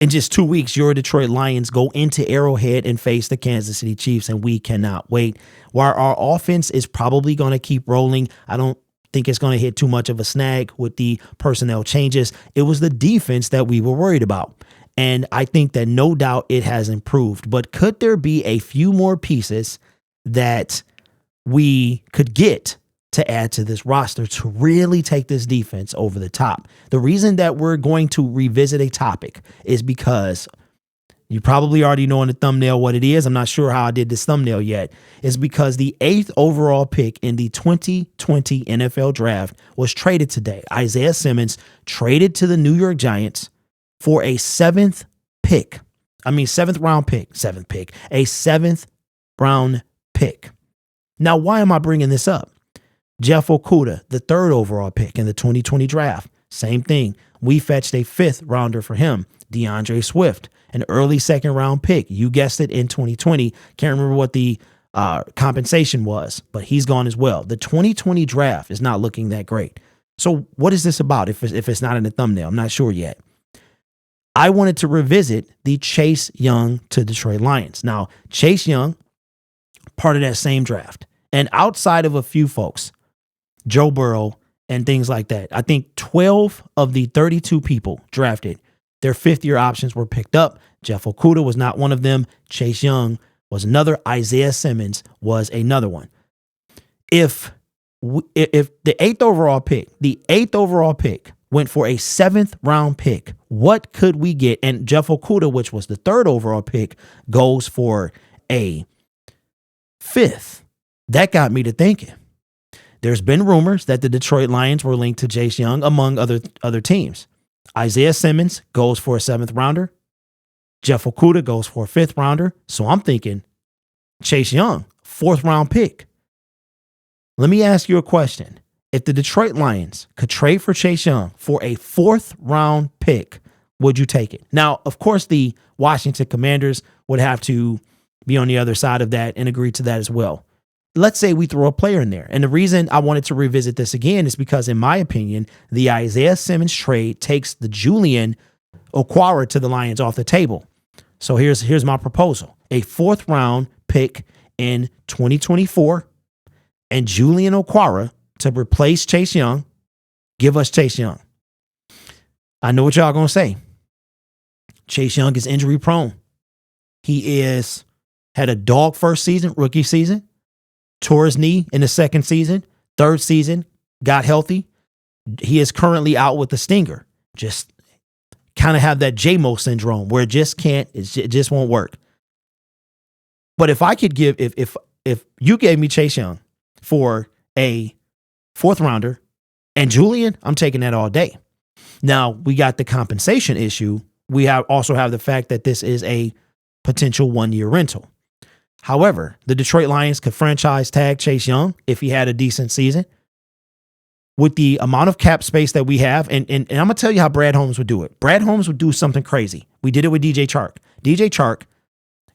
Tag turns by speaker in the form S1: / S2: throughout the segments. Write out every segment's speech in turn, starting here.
S1: In just 2 weeks, your Detroit Lions go into Arrowhead and face the Kansas City Chiefs, and we cannot wait. While our offense is probably going to keep rolling, I don't think it's going to hit too much of a snag with the personnel changes. It was the defense that we were worried about. And I think that no doubt it has improved. But could there be a few more pieces that we could get to add to this roster to really take this defense over the top? The reason that we're going to revisit a topic is because you probably already know in the thumbnail what it is. I'm not sure how I did this thumbnail yet. It's because the 8th overall pick in the 2020 NFL draft was traded today. Isaiah Simmons traded to the New York Giants for a 7th round pick. Now, why am I bringing this up? Jeff Okudah, the 3rd overall pick in the 2020 draft. Same thing. We fetched a 5th rounder for him. DeAndre Swift, an early 2nd round pick. You guessed it, in 2020. Can't remember what the compensation was, but he's gone as well. The 2020 draft is not looking that great. So what is this about if it's not in the thumbnail? I'm not sure yet. I wanted to revisit the Chase Young to Detroit Lions. Now, Chase Young, part of that same draft. And outside of a few folks, Joe Burrow and things like that, I think 12 of the 32 people drafted, their 5th-year options were picked up. Jeff Okudah was not one of them. Chase Young was another. Isaiah Simmons was another one. If the 8th overall pick went for a 7th round pick, what could we get? And Jeff Okudah, which was the 3rd overall pick, goes for a 5th. That got me to thinking. There's been rumors that the Detroit Lions were linked to Chase Young, among other teams. Isaiah Simmons goes for a 7th rounder. Jeff Okudah goes for a 5th rounder. So I'm thinking Chase Young, 4th round pick. Let me ask you a question. If the Detroit Lions could trade for Chase Young for a 4th round pick, would you take it? Now, of course, the Washington Commanders would have to be on the other side of that and agree to that as well. Let's say we throw a player in there. And the reason I wanted to revisit this again is because, in my opinion, the Isaiah Simmons trade takes the Julian Okwara to the Lions off the table. So here's my proposal. A 4th round pick in 2024 and Julian Okwara to replace Chase Young. Give us Chase Young. I know what y'all going to say. Chase Young is injury prone. He had a dog first season, rookie season. Tore his knee in the 2nd season, 3rd season, got healthy. He is currently out with the stinger. Just kind of have that JAMO syndrome where it just won't work. But if I could give, if you gave me Chase Young for a 4th rounder and Julian, I'm taking that all day. Now, we got the compensation issue. We also have the fact that this is a potential 1-year rental. However, the Detroit Lions could franchise tag Chase Young if he had a decent season. With the amount of cap space that we have, and I'm going to tell you how Brad Holmes would do it. Brad Holmes would do something crazy. We did it with DJ Chark. DJ Chark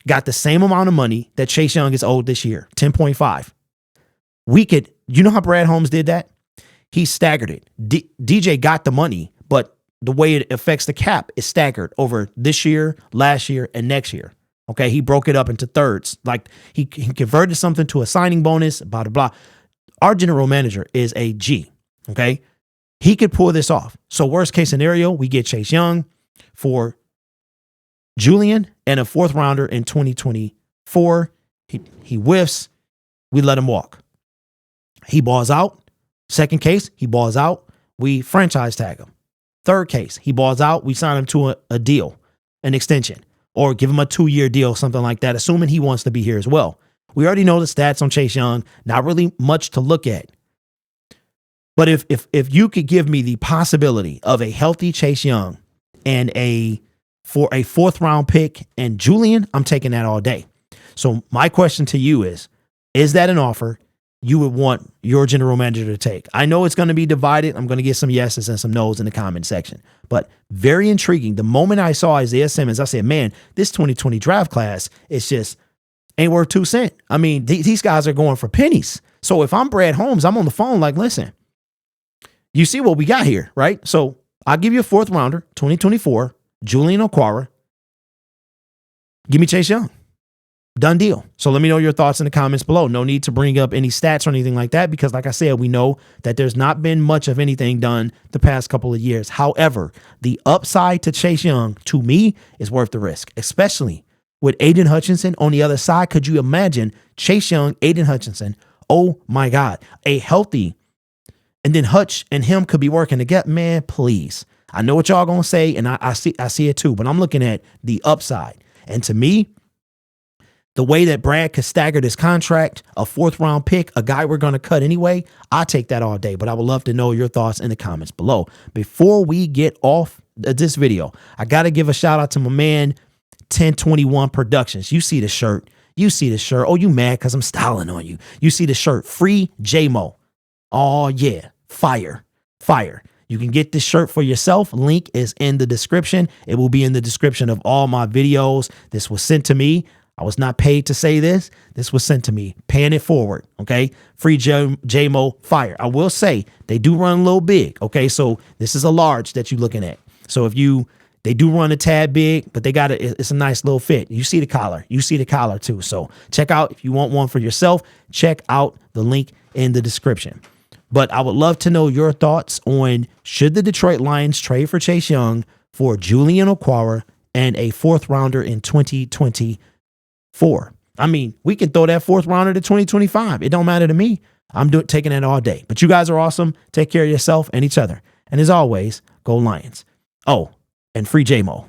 S1: got the same amount of money that Chase Young is owed this year, 10.5. You know how Brad Holmes did that? He staggered it. DJ got the money, but the way it affects the cap is staggered over this year, last year, and next year. Okay, he broke it up into thirds. Like he converted something to a signing bonus, blah, blah, blah. Our general manager is a G, okay? He could pull this off. So worst case scenario, we get Chase Young for Julian and a 4th rounder in 2024. He whiffs. We let him walk. He balls out. 2nd case, he balls out. We franchise tag him. 3rd case, he balls out. We sign him to a deal, an extension. Or give him a 2-year deal, something like that, assuming he wants to be here as well. We already know the stats on Chase Young, not really much to look at. But if you could give me the possibility of a healthy Chase Young and for a 4th round pick and Julian, I'm taking that all day. So my question to you is that an offer you would want your general manager to take? I know it's going to be divided. I'm going to get some yeses and some nos in the comment section, but very intriguing. The moment I saw Isaiah Simmons, I said, man, this 2020 draft class is just ain't worth 2 cents. I mean, these guys are going for pennies. So if I'm Brad Holmes, I'm on the phone like, listen, you see what we got here, right? So I'll give you a 4th rounder, 2024, Julian Okwara, Give me Chase Young. Done deal. So let me know your thoughts in the comments below. No need to bring up any stats or anything like that because, like I said, we know that there's not been much of anything done the past couple of years. However, the upside to Chase Young, to me, is worth the risk, especially with Aiden Hutchinson on the other side. Could you imagine Chase Young, Aiden Hutchinson? Oh my God, a healthy, and then Hutch and him could be working together. Man, please. I know what y'all gonna say, and I see it too, but I'm looking at the upside. And to me, the way that Brad could stagger this contract, a 4th round pick, a guy we're going to cut anyway, I take that all day. But I would love to know your thoughts in the comments below. Before we get off this video, I got to give a shout out to my man, 1021 Productions. You see the shirt. You see the shirt. Oh, you mad because I'm styling on you. You see the shirt. Free JAMO. Oh, yeah. Fire. Fire. You can get this shirt for yourself. Link is in the description. It will be in the description of all my videos. This was sent to me. I was not paid to say this. This was sent to me. Paying it forward. Okay. Free JAMO fire. I will say they do run a little big. Okay. So this is a large that you're looking at. So if they do run a tad big, but it's a nice little fit. You see the collar. You see the collar too. So check out, if you want one for yourself, check out the link in the description. But I would love to know your thoughts on, should the Detroit Lions trade for Chase Young for Julian Okwara and a 4th rounder in 2024? I mean, we can throw that 4th rounder to 2025. It don't matter to me. I'm taking it all day. But you guys are awesome. Take care of yourself and each other. And as always, go Lions. Oh, and free JAMO.